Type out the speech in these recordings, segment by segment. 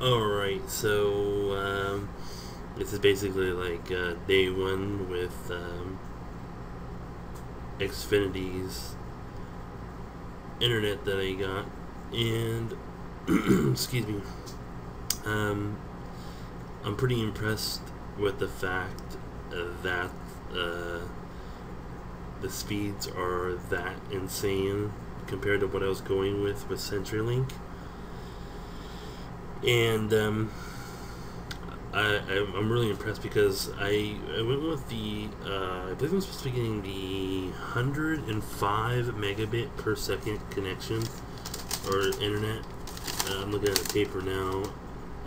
Alright, so this is basically like day one with Xfinity's internet that I got, and excuse me, um, I'm pretty impressed with the fact that uh, the speeds are that insane compared to what I was going with CenturyLink, and I'm really impressed because I went with the I believe I'm supposed to be getting the 105 megabit per second connection or internet. I'm looking at the paper now.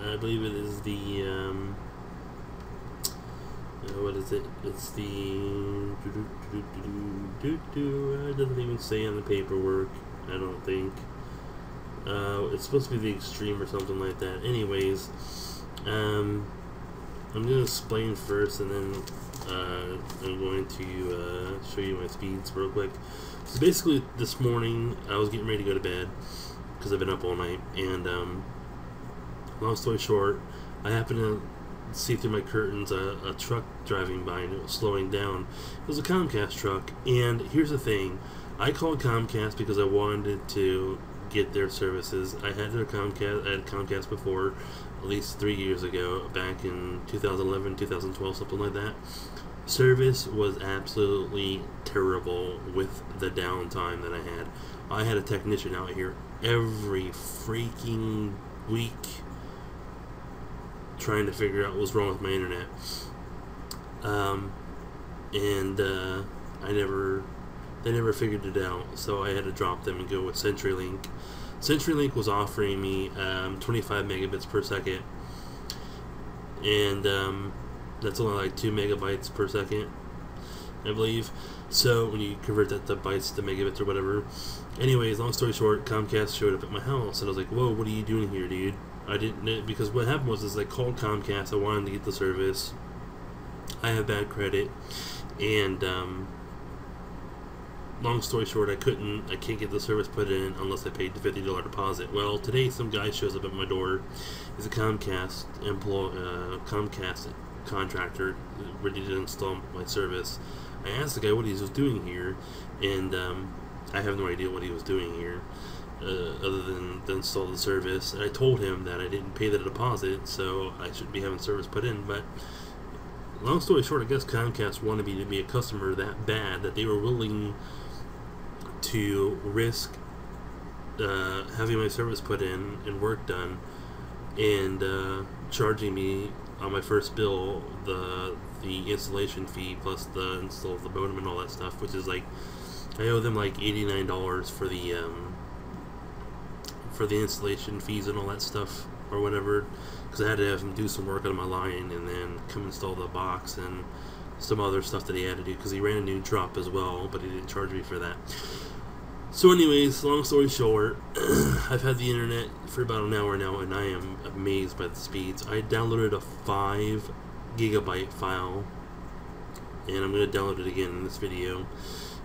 I believe it is the what is it? It's the it doesn't even say on the paperwork. I don't think. It's supposed to be the extreme or something like that. Anyways, I'm going to explain first, and then I'm going to show you my speeds real quick. So basically, this morning I was getting ready to go to bed because I've been up all night, and long story short, I happened to see through my curtains a truck driving by, and it was slowing down. It was a Comcast truck, and here's the thing: I called Comcast because I wanted to get their services. I had Comcast before, at least 3 years ago, back in 2011, 2012, something like that. Service was absolutely terrible with the downtime that I had. I had a technician out here every freaking week trying to figure out what was wrong with my internet. And they never figured it out, so I had to drop them and go with CenturyLink. CenturyLink was offering me 25 megabits per second, and that's only like 2 megabytes per second, I believe. So when you convert that to bytes to megabits or whatever. Anyways, long story short, Comcast showed up at my house, and I was like, "Whoa, what are you doing here, dude?" I didn't, because what happened was I called Comcast. I wanted to get the service. I have bad credit, and long story short, I can't get the service put in unless I paid the $50 deposit. Well, today some guy shows up at my door. He's a Comcast Comcast contractor ready to install my service. I asked the guy what he was doing here, and I have no idea what he was doing here, other than to install the service. And I told him that I didn't pay the deposit, so I shouldn't be having service put in. But long story short, I guess Comcast wanted me to be a customer that bad that they were willing to risk having my service put in and work done, and charging me on my first bill the installation fee plus the install of the modem and all that stuff, which is like I owe them like $89 for the installation fees and all that stuff or whatever, because I had to have him do some work on my line and then come install the box and some other stuff that he had to do, because he ran a new drop as well, but he didn't charge me for that. So anyways, long story short, I've had the internet for about an hour now, and I am amazed by the speeds. I downloaded a 5 gigabyte file, and I'm going to download it again in this video.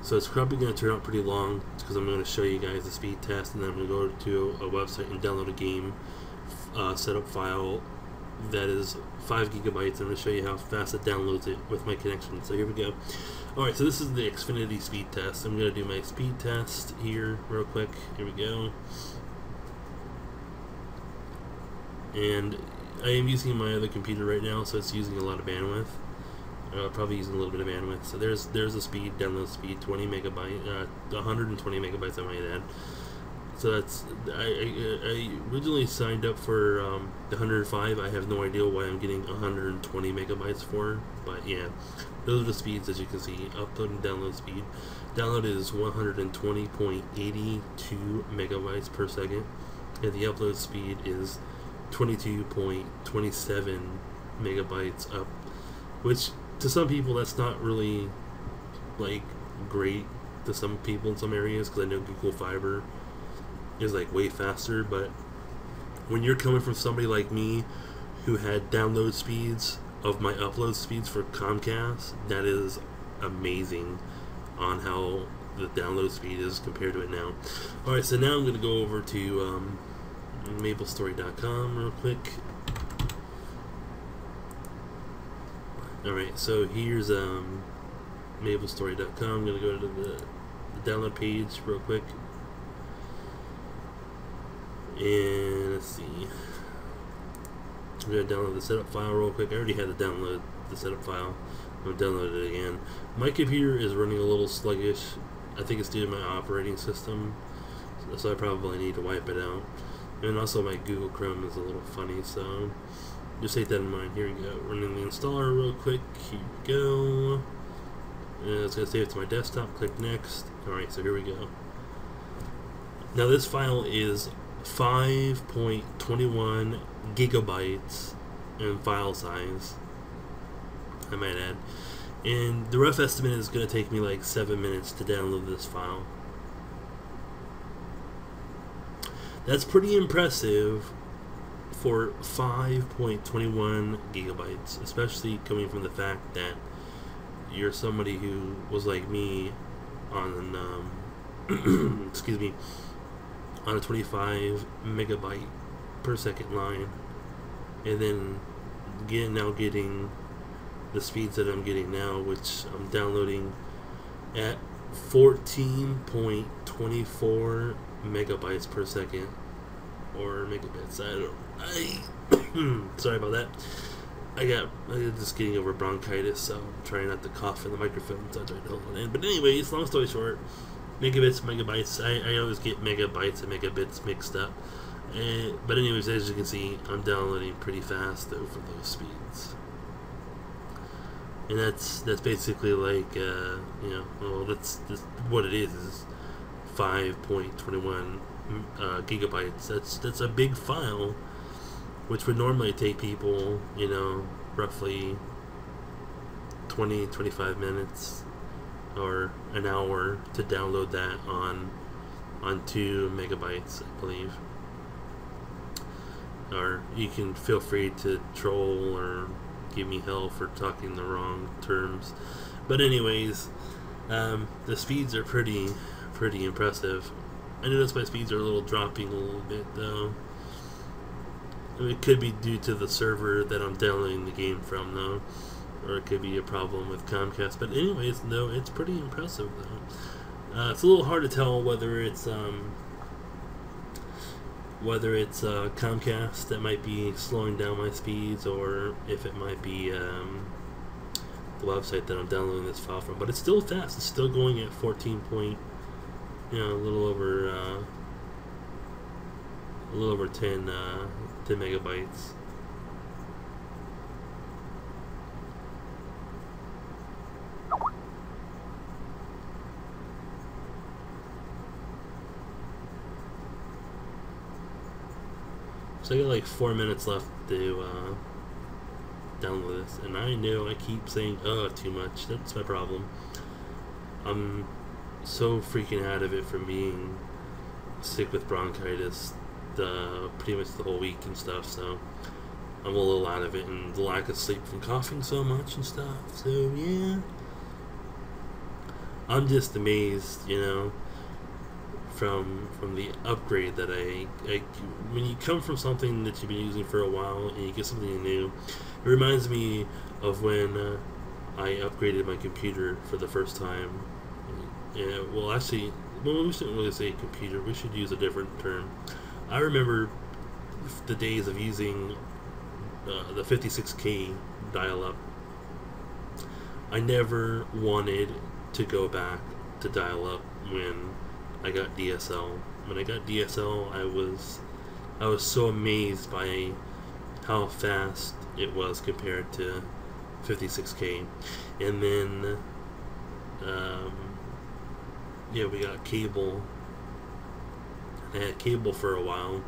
So it's probably going to turn out pretty long, because I'm going to show you guys the speed test, and then I'm going to go to a website and download a game setup file that is 5 gigabytes. I'm going to show you how fast it downloads it with my connection. So here we go. Alright, so this is the Xfinity speed test. I'm going to do my speed test here real quick. Here we go. And I am using my other computer right now, so it's using a lot of bandwidth. Probably using a little bit of bandwidth. So there's the speed, download speed, 20 megabyte, 120 megabytes I might add. So that's, I originally signed up for the 105. I have no idea why I'm getting 120 megabytes for, but yeah, those are the speeds as you can see. Upload and download speed. Download is 120.82 megabytes per second, and the upload speed is 22.27 megabytes up, which to some people that's not really like great to some people in some areas, because I know Google Fiber is like way faster, but when you're coming from somebody like me who had download speeds of my upload speeds for Comcast, that is amazing on how the download speed is compared to it now. Alright, so now I'm going to go over to maplestory.com real quick. Alright, so here's maplestory.com. I'm going to go to the download page real quick. And let's see. I'm going to download the setup file real quick. I already had to download the setup file. I'm going to download it again. My computer is running a little sluggish. I think it's due to my operating system. So I probably need to wipe it out. And also my Google Chrome is a little funny, so just take that in mind. Here we go. Running the installer real quick. Here we go. And it's going to save it to my desktop. Click next. Alright, so here we go. Now this file is 5.21 gigabytes in file size, I might add. And the rough estimate is going to take me like 7 minutes to download this file. That's pretty impressive for 5.21 gigabytes, especially coming from the fact that you're somebody who was like me on excuse me, on a 25 megabyte per second line, and then getting the speeds that I'm getting now, which I'm downloading at 14.24 megabytes per second, or megabits. Sorry about that. I'm just getting over bronchitis, so I'm trying not to cough in the microphone, so I tried to hold it in. But anyways, long story short, megabits, megabytes. I always get megabytes and megabits mixed up. But anyways, as you can see, I'm downloading pretty fast over those speeds. And that's basically like, well, that's what it is 5.21 gigabytes. That's a big file, which would normally take people, roughly 20-25 minutes or an hour to download that on 2 megabytes, I believe. Or you can feel free to troll or give me hell for talking the wrong terms. But anyways, the speeds are pretty impressive. I notice my speeds are a little dropping a little bit though. It could be due to the server that I'm downloading the game from though, or it could be a problem with Comcast. But anyways, no, it's pretty impressive though. It's a little hard to tell whether it's Comcast that might be slowing down my speeds, or if it might be the website that I'm downloading this file from. But it's still fast. It's still going at 14 point, a little over 10 megabytes. So I got like 4 minutes left to download this, and I know I keep saying too much. That's my problem. I'm so freaking out of it from being sick with bronchitis pretty much the whole week and stuff, so I'm a little out of it, and the lack of sleep from coughing so much and stuff. So yeah, I'm just amazed, from the upgrade that when you come from something that you've been using for a while and you get something new, it reminds me of when I upgraded my computer for the first time. Yeah, well, actually, we shouldn't really say computer. We should use a different term. I remember the days of using the 56K dial-up. I never wanted to go back to dial-up when I got DSL. When I got DSL, I was so amazed by how fast it was compared to 56K. And then we got cable. I had cable for a while,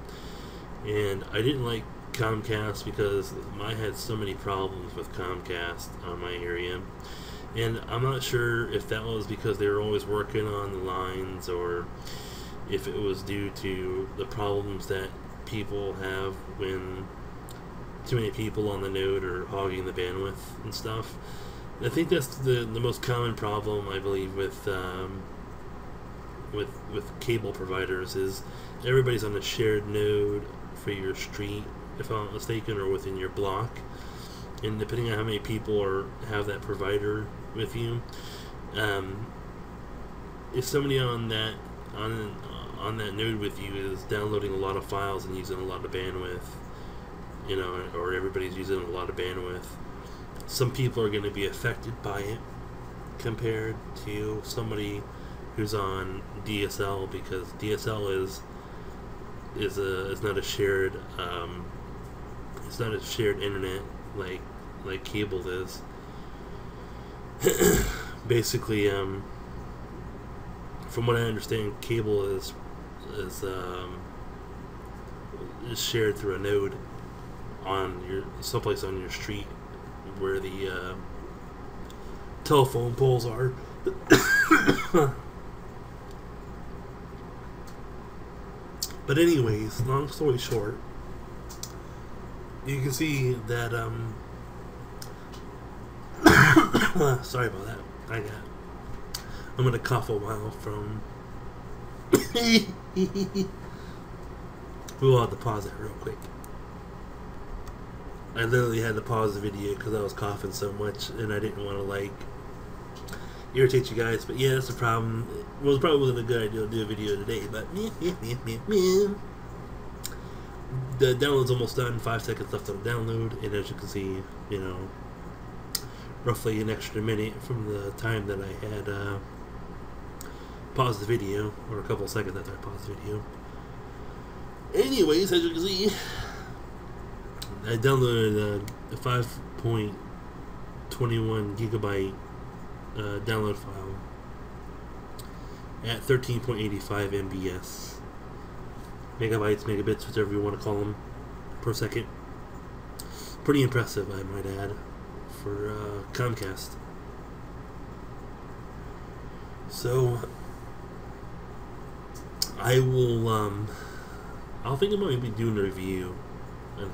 and I didn't like Comcast because I had so many problems with Comcast on my area. And I'm not sure if that was because they were always working on the lines, or if it was due to the problems that people have when too many people on the node are hogging the bandwidth and stuff. I think that's the most common problem, I believe, with cable providers, is everybody's on a shared node, for your street, if I'm not mistaken, or within your block. And depending on how many people have that provider with you, if somebody on that node with you is downloading a lot of files and using a lot of bandwidth, you know, or everybody's using a lot of bandwidth, some people are going to be affected by it compared to somebody who's on DSL, because DSL is not a shared it's not a shared internet like cable is. Basically, from what I understand, cable is shared through a node on someplace on your street where the telephone poles are. But anyways, long story short, you can see that sorry about that. I'm gonna cough a while from we'll have to pause it real quick. I literally had to pause the video because I was coughing so much and I didn't want to like irritate you guys, but yeah, that's the problem. Well, it probably wasn't a good idea to do a video today, but the download's almost done. 5 seconds left on the download, and as you can see, you know, roughly an extra minute from the time that I had paused the video, or a couple of seconds after I paused the video. Anyways, as you can see, I downloaded a 5.21 gigabyte download file at 13.85 MBS, megabytes, megabits, whichever you want to call them, per second. Pretty impressive, I might add, for Comcast. So I will I'll think about maybe doing a review in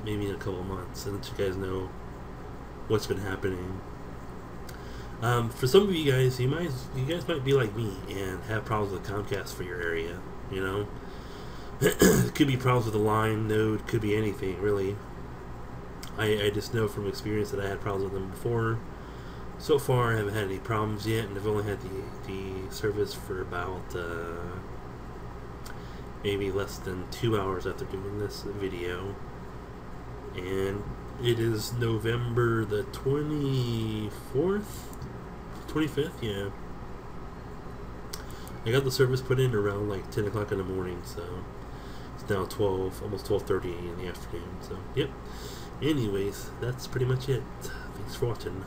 maybe in a couple months, and let you guys know what's been happening. For some of you guys, you guys might be like me and have problems with Comcast for your area. You know, it could be problems with the line, node, could be anything really. I just know from experience that I had problems with them before. So far, I haven't had any problems yet, and I've only had the service for about maybe less than 2 hours after doing this video. And it is November the 24th? 25th? Yeah. I got the service put in around like 10 o'clock in the morning, so it's now 12, almost 12:30 in the afternoon. So, yep. Anyways, that's pretty much it. Thanks for watching.